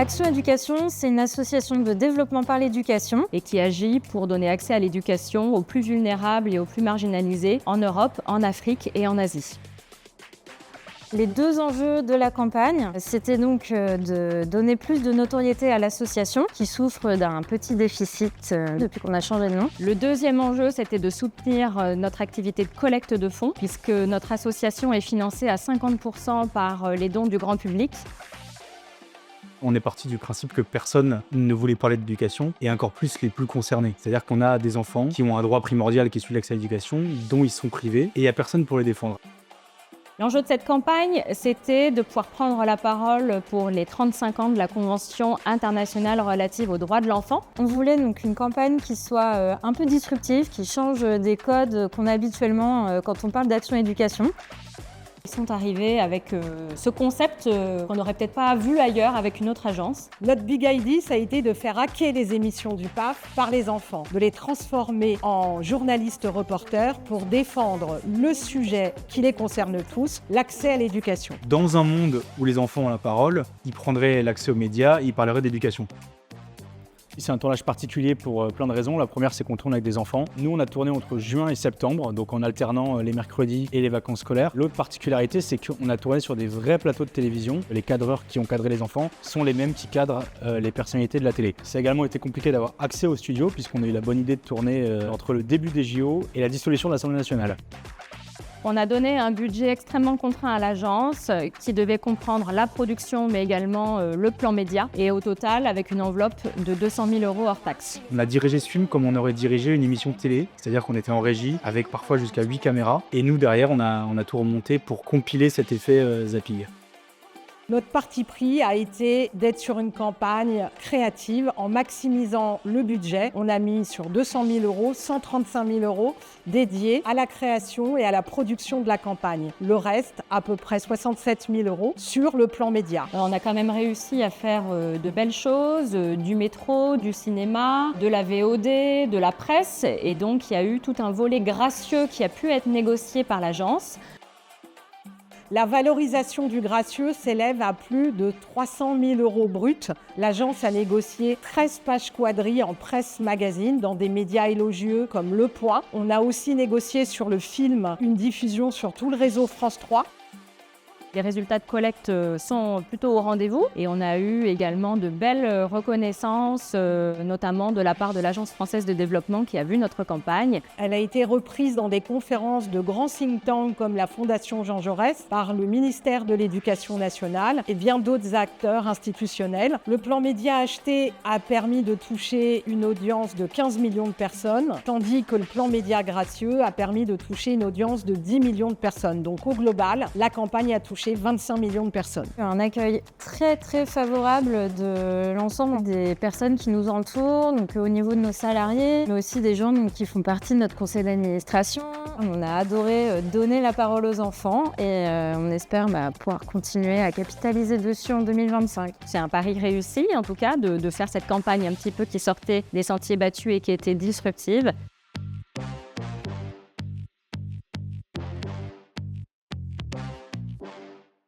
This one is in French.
Action Éducation, c'est une association de développement par l'éducation et qui agit pour donner accès à l'éducation aux plus vulnérables et aux plus marginalisés en Europe, en Afrique et en Asie. Les deux enjeux de la campagne, c'était donc de donner plus de notoriété à l'association qui souffre d'un petit déficit depuis qu'on a changé de nom. Le deuxième enjeu, c'était de soutenir notre activité de collecte de fonds puisque notre association est financée à 50% par les dons du grand public. On est parti du principe que personne ne voulait parler d'éducation, et encore plus les plus concernés. C'est-à-dire qu'on a des enfants qui ont un droit primordial qui est celui de l'accès à l'éducation, dont ils sont privés, et il n'y a personne pour les défendre. L'enjeu de cette campagne, c'était de pouvoir prendre la parole pour les 35 ans de la Convention internationale relative aux droits de l'enfant. On voulait donc une campagne qui soit un peu disruptive, qui change des codes qu'on a habituellement quand on parle d'action éducation. Ils sont arrivés avec ce concept qu'on n'aurait peut-être pas vu ailleurs avec une autre agence. Notre big idea, ça a été de faire hacker les émissions du PAF par les enfants, de les transformer en journalistes reporters pour défendre le sujet qui les concerne tous, l'accès à l'éducation. Dans un monde où les enfants ont la parole, ils prendraient l'accès aux médias, ils parleraient d'éducation. C'est un tournage particulier pour plein de raisons. La première, c'est qu'on tourne avec des enfants. Nous, on a tourné entre juin et septembre, donc en alternant les mercredis et les vacances scolaires. L'autre particularité, c'est qu'on a tourné sur des vrais plateaux de télévision. Les cadreurs qui ont cadré les enfants sont les mêmes qui cadrent les personnalités de la télé. Ça a également été compliqué d'avoir accès au studio, puisqu'on a eu la bonne idée de tourner entre le début des JO et la dissolution de l'Assemblée nationale. On a donné un budget extrêmement contraint à l'agence qui devait comprendre la production mais également le plan média et au total avec une enveloppe de 200 000 € hors taxes. On a dirigé ce film comme on aurait dirigé une émission de télé, c'est-à-dire qu'on était en régie avec parfois jusqu'à 8 caméras et nous derrière on a tout remonté pour compiler cet effet zapping. Notre parti pris a été d'être sur une campagne créative en maximisant le budget. On a mis sur 200 000 €, 135 000 € dédiés à la création et à la production de la campagne. Le reste, à peu près 67 000 € sur le plan média. On a quand même réussi à faire de belles choses, du métro, du cinéma, de la VOD, de la presse et donc il y a eu tout un volet gracieux qui a pu être négocié par l'agence. La valorisation du gracieux s'élève à plus de 300 000 € bruts. L'agence a négocié 13 pages quadrilles en presse magazine dans des médias élogieux comme Le Point. On a aussi négocié sur le film une diffusion sur tout le réseau France 3. Les résultats de collecte sont plutôt au rendez-vous et on a eu également de belles reconnaissances, notamment de la part de l'Agence française de développement qui a vu notre campagne. Elle a été reprise dans des conférences de grands think tanks comme la Fondation Jean Jaurès, par le ministère de l'Éducation nationale et bien d'autres acteurs institutionnels. Le plan média acheté a permis de toucher une audience de 15 millions de personnes, tandis que le plan média gracieux a permis de toucher une audience de 10 millions de personnes. Donc au global, la campagne a touché 25 millions de personnes. Un accueil très favorable de l'ensemble des personnes qui nous entourent, donc au niveau de nos salariés, mais aussi des gens qui font partie de notre conseil d'administration. On a adoré donner la parole aux enfants et on espère pouvoir continuer à capitaliser dessus en 2025. C'est un pari réussi en tout cas de faire cette campagne un petit peu qui sortait des sentiers battus et qui était disruptive.